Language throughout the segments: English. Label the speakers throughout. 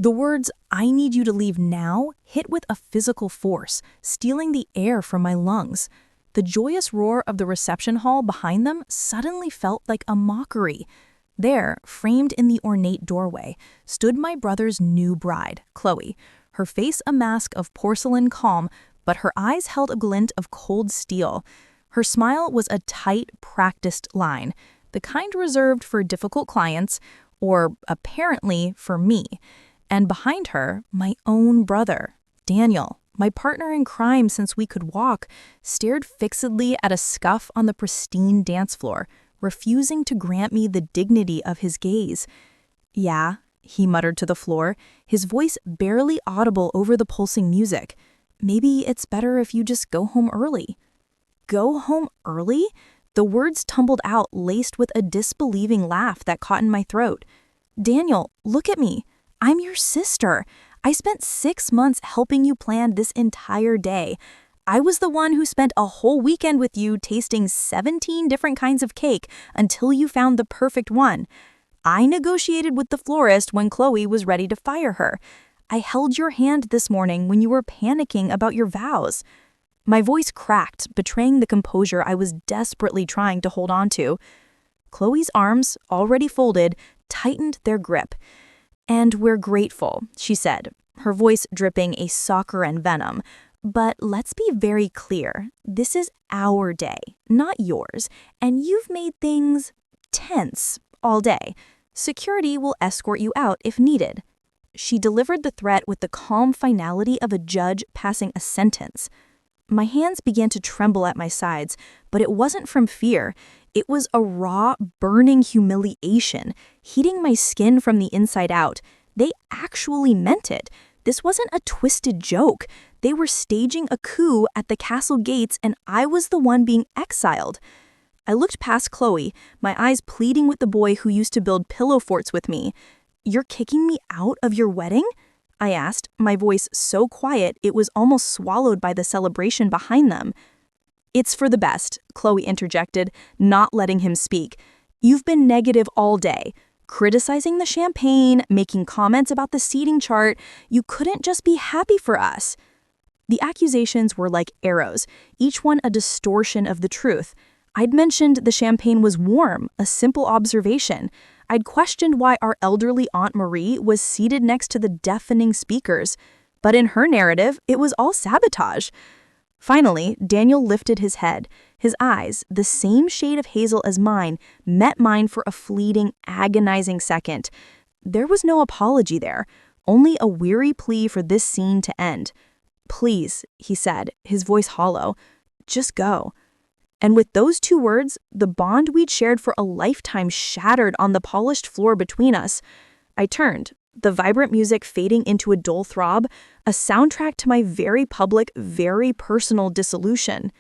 Speaker 1: The words, "I need you to leave now," hit with a physical force, stealing the air from my lungs. The joyous roar of the reception hall behind them suddenly felt like a mockery. There, framed in the ornate doorway, stood my brother's new bride, Chloe, her face a mask of porcelain calm, but her eyes held a glint of cold steel. Her smile was a tight, practiced line, the kind reserved for difficult clients, or apparently for me. And behind her, my own brother, Daniel, my partner in crime since we could walk, stared fixedly at a scuff on the pristine dance floor, refusing to grant me the dignity of his gaze. "Yeah," he muttered to the floor, his voice barely audible over the pulsing music. "Maybe it's better if you just go home early." Go home early? The words tumbled out, laced with a disbelieving laugh that caught in my throat. "Daniel, look at me. I'm your sister. I spent 6 months helping you plan this entire day. I was the one who spent a whole weekend with you tasting 17 different kinds of cake until you found the perfect one. I negotiated with the florist when Chloe was ready to fire her. I held your hand this morning when you were panicking about your vows." My voice cracked, betraying the composure I was desperately trying to hold on to. Chloe's arms, already folded, tightened their grip. "And we're grateful," she said, her voice dripping a saccharine venom. "But let's be very clear. This is our day, not yours, and you've made things tense all day. Security will escort you out if needed." She delivered the threat with the calm finality of a judge passing a sentence. My hands began to tremble at my sides, but it wasn't from fear. It was a raw, burning humiliation, heating my skin from the inside out. They actually meant it. This wasn't a twisted joke. They were staging a coup at the castle gates, and I was the one being exiled. I looked past Chloe, my eyes pleading with the boy who used to build pillow forts with me. "You're kicking me out of your wedding?" I asked, my voice so quiet it was almost swallowed by the celebration behind them. "It's for the best," Chloe interjected, not letting him speak. "You've been negative all day, criticizing the champagne, making comments about the seating chart. You couldn't just be happy for us." The accusations were like arrows, each one a distortion of the truth. I'd mentioned the champagne was warm, a simple observation. I'd questioned why our elderly Aunt Marie was seated next to the deafening speakers. But in her narrative, it was all sabotage. Finally, Daniel lifted his head. His eyes, the same shade of hazel as mine, met mine for a fleeting, agonizing second. There was no apology there, only a weary plea for this scene to end. "Please," he said, his voice hollow, "just go." And with those 2 words, the bond we'd shared for a lifetime shattered on the polished floor between us. I turned, the vibrant music fading into a dull throb, a soundtrack to my very public, very personal dissolution.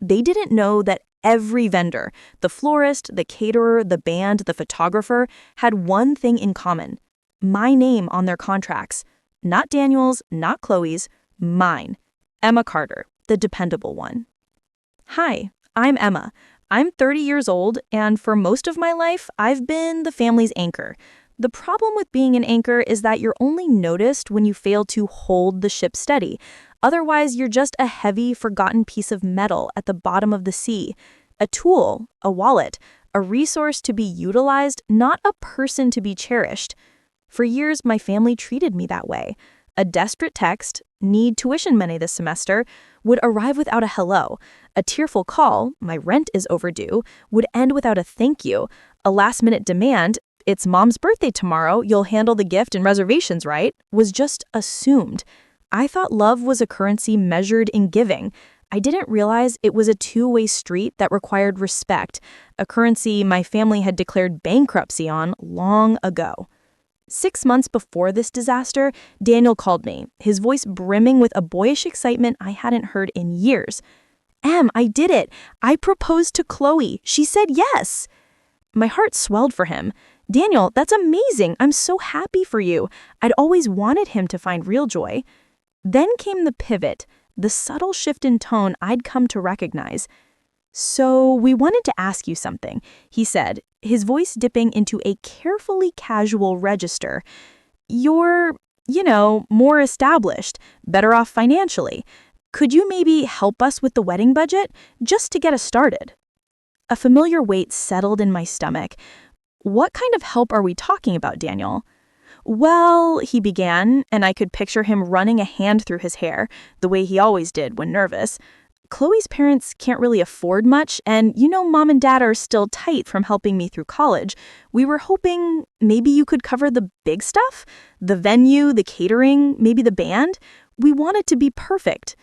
Speaker 1: They didn't know that every vendor, the florist, the caterer, the band, the photographer, had one thing in common: my name on their contracts. Not Daniel's, not Chloe's, mine. Emma Carter, the dependable one. Hi. I'm Emma. I'm 30 years old, and for most of my life, I've been the family's anchor. The problem with being an anchor is that you're only noticed when you fail to hold the ship steady. Otherwise, you're just a heavy, forgotten piece of metal at the bottom of the sea. A tool, a wallet, a resource to be utilized, not a person to be cherished. For years, my family treated me that way. A desperate text, "Need tuition money this semester," would arrive without a hello. A tearful call, "My rent is overdue," would end without a thank you. A last-minute demand, "It's Mom's birthday tomorrow, you'll handle the gift and reservations, right?" was just assumed. I thought love was a currency measured in giving. I didn't realize it was a two-way street that required respect, a currency my family had declared bankruptcy on long ago. 6 months before this disaster, Daniel called me, his voice brimming with a boyish excitement I hadn't heard in years. "Em, I did it. I proposed to Chloe. She said yes." My heart swelled for him. "Daniel, that's amazing. I'm so happy for you. I'd always wanted him to find real joy." Then came the pivot, the subtle shift in tone I'd come to recognize. "So we wanted to ask you something," he said, his voice dipping into a carefully casual register. "You're more established, better off financially. Could you maybe help us with the wedding budget, just to get us started?" A familiar weight settled in my stomach. "What kind of help are we talking about, Daniel?" "Well," he began, and I could picture him running a hand through his hair, the way he always did when nervous. "Chloe's parents can't really afford much, and Mom and Dad are still tight from helping me through college. We were hoping maybe you could cover the big stuff? The venue, the catering, maybe the band? We want it to be perfect."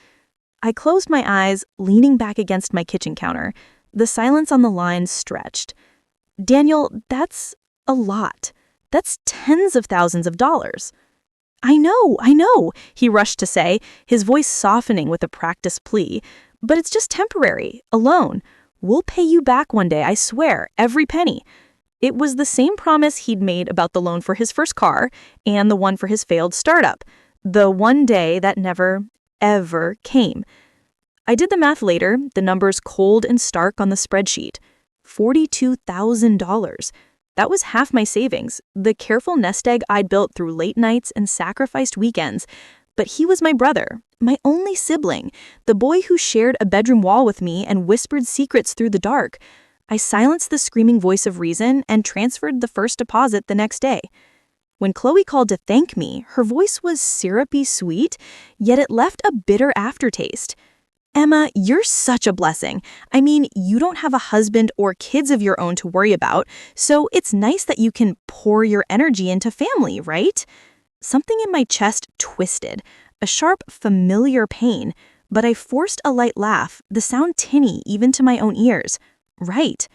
Speaker 1: I closed my eyes, leaning back against my kitchen counter. The silence on the line stretched. "Daniel, that's a lot. That's tens of thousands of dollars." I know," he rushed to say, his voice softening with a practiced plea. "But it's just temporary, a loan. We'll pay you back one day, I swear, every penny." It was the same promise he'd made about the loan for his first car and the one for his failed startup. The one day that never, ever came. I did the math later, the numbers cold and stark on the spreadsheet. $42,000. That was half my savings, the careful nest egg I'd built through late nights and sacrificed weekends. But he was my brother, my only sibling, the boy who shared a bedroom wall with me and whispered secrets through the dark. I silenced the screaming voice of reason and transferred the first deposit the next day. When Chloe called to thank me, her voice was syrupy sweet, yet it left a bitter aftertaste. "Emma, you're such a blessing. I mean, you don't have a husband or kids of your own to worry about, so it's nice that you can pour your energy into family, right?" Something in my chest twisted, a sharp, familiar pain, but I forced a light laugh, the sound tinny even to my own ears. Right.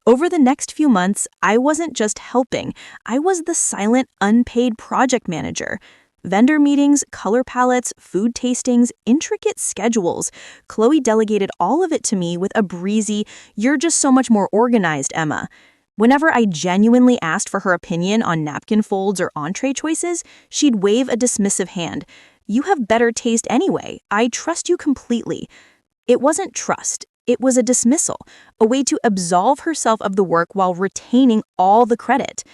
Speaker 1: Over the next few months, I wasn't just helping, I was the silent, unpaid project manager. Vendor meetings, color palettes, food tastings, intricate schedules. Chloe delegated all of it to me with a breezy, "You're just so much more organized, Emma." Whenever I genuinely asked for her opinion on napkin folds or entree choices, she'd wave a dismissive hand. "You have better taste anyway. I trust you completely." It wasn't trust. It was a dismissal, a way to absolve herself of the work while retaining all the credit.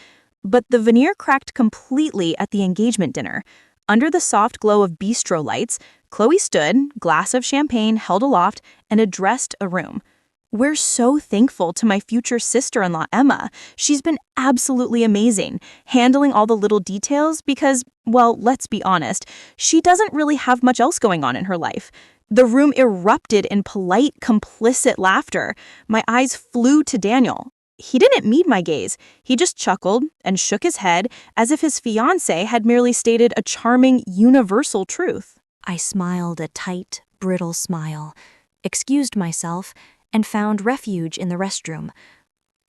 Speaker 1: But the veneer cracked completely at the engagement dinner. Under the soft glow of bistro lights, Chloe stood, glass of champagne held aloft, and addressed a room. "We're so thankful to my future sister-in-law, Emma. She's been absolutely amazing, handling all the little details because, well, let's be honest, she doesn't really have much else going on in her life." The room erupted in polite, complicit laughter. My eyes flew to Daniel. He didn't meet my gaze. He just chuckled and shook his head as if his fiancée had merely stated a charming, universal truth.
Speaker 2: I smiled a tight, brittle smile, excused myself, and found refuge in the restroom.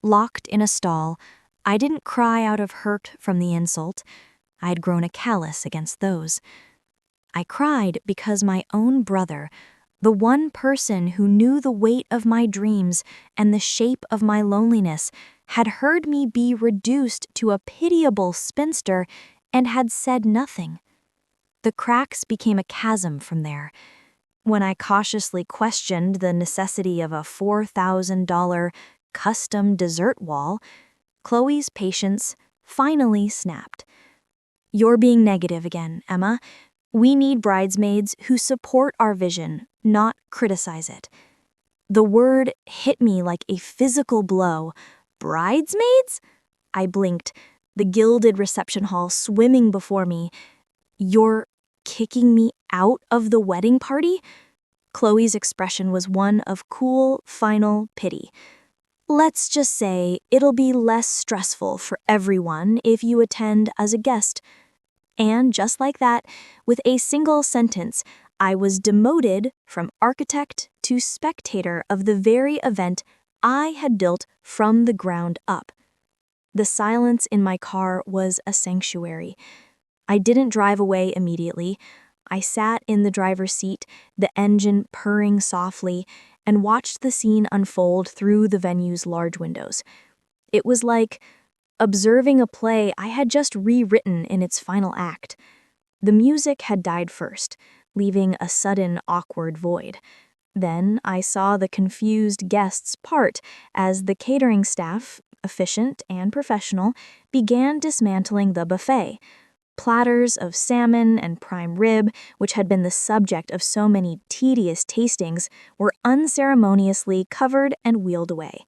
Speaker 2: Locked in a stall, I didn't cry out of hurt from the insult. I'd grown a callous against those. I cried because my own brother, the one person who knew the weight of my dreams and the shape of my loneliness, had heard me be reduced to a pitiable spinster and had said nothing. The cracks became a chasm from there. When I cautiously questioned the necessity of a $4,000 custom dessert wall, Chloe's patience finally snapped. "You're being negative again, Emma. We need bridesmaids who support our vision, not criticize it." The word hit me like a physical blow. "Bridesmaids?" I blinked, the gilded reception hall swimming before me. "You're kicking me out of the wedding party?" Chloe's expression was one of cool, final pity. "Let's just say it'll be less stressful for everyone if you attend as a guest." And just like that, with a single sentence, I was demoted from architect to spectator of the very event I had built from the ground up. The silence in my car was a sanctuary. I didn't drive away immediately. I sat in the driver's seat, the engine purring softly, and watched the scene unfold through the venue's large windows. It was like observing a play I had just rewritten in its final act. The music had died first, leaving a sudden awkward void. Then I saw the confused guests part as the catering staff, efficient and professional, began dismantling the buffet. Platters of salmon and prime rib, which had been the subject of so many tedious tastings, were unceremoniously covered and wheeled away.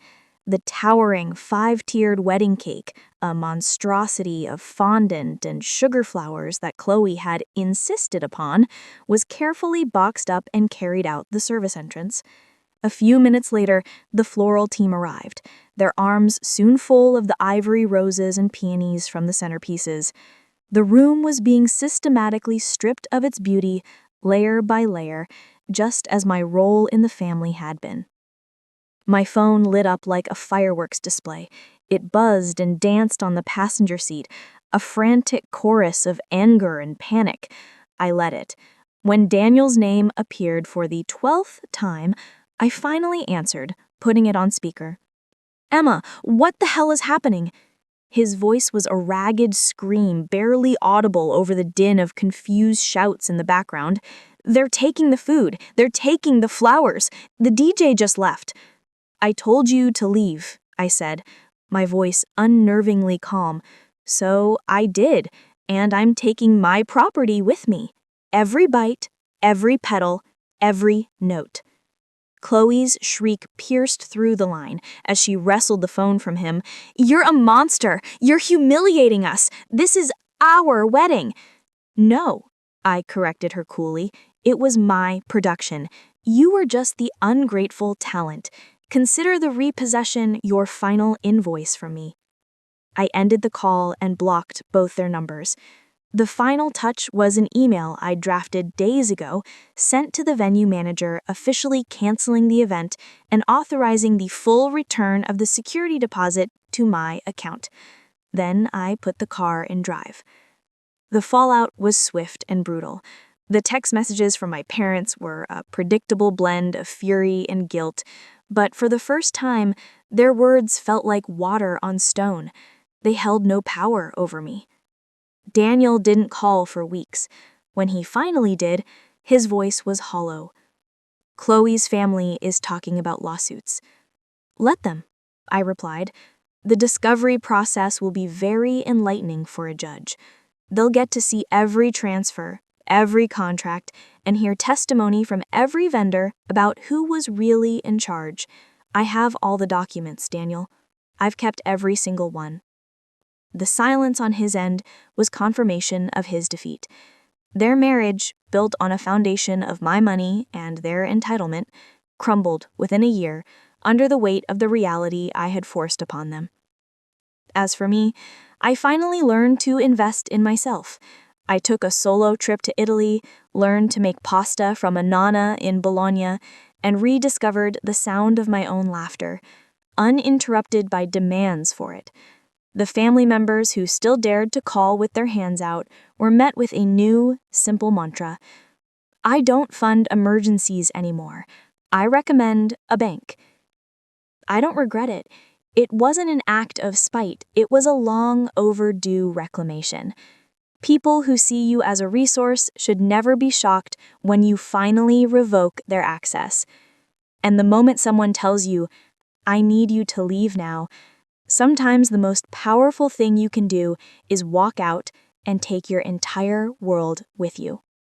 Speaker 2: The towering 5-tiered wedding cake, a monstrosity of fondant and sugar flowers that Chloe had insisted upon, was carefully boxed up and carried out the service entrance. A few minutes later, the floral team arrived, their arms soon full of the ivory roses and peonies from the centerpieces. The room was being systematically stripped of its beauty, layer by layer, just as my role in the family had been. My phone lit up like a fireworks display. It buzzed and danced on the passenger seat, a frantic chorus of anger and panic. I let it. When Daniel's name appeared for the 12th time, I finally answered, putting it on speaker. "Emma, what the hell is happening?" His voice was a ragged scream, barely audible over the din of confused shouts in the background. "They're taking the food. They're taking the flowers. The DJ just left." "I told you to leave," I said, my voice unnervingly calm. "So I did, and I'm taking my property with me. Every bite, every petal, every note." Chloe's shriek pierced through the line as she wrestled the phone from him. "You're a monster! You're humiliating us! This is our wedding!" "No," I corrected her coolly. "It was my production. You were just the ungrateful talent. Consider the repossession your final invoice from me." I ended the call and blocked both their numbers. The final touch was an email I'd drafted days ago, sent to the venue manager officially canceling the event and authorizing the full return of the security deposit to my account. Then I put the car in drive. The fallout was swift and brutal. The text messages from my parents were a predictable blend of fury and guilt, but for the first time, their words felt like water on stone. They held no power over me. Daniel didn't call for weeks. When he finally did, his voice was hollow. "Chloe's family is talking about lawsuits." "Let them," I replied. "The discovery process will be very enlightening for a judge. They'll get to see every transfer, every contract, and hear testimony from every vendor about who was really in charge. I have all the documents, Daniel. I've kept every single one." The silence on his end was confirmation of his defeat. Their marriage, built on a foundation of my money and their entitlement, crumbled within a year under the weight of the reality I had forced upon them. As for me, I finally learned to invest in myself. I took a solo trip to Italy, learned to make pasta from a nonna in Bologna, and rediscovered the sound of my own laughter, uninterrupted by demands for it. The family members who still dared to call with their hands out were met with a new, simple mantra. I don't fund emergencies anymore. I recommend a bank. I don't regret it. It wasn't an act of spite. It was a long overdue reclamation. People who see you as a resource should never be shocked when you finally revoke their access. And the moment someone tells you, "I need you to leave now," sometimes the most powerful thing you can do is walk out and take your entire world with you.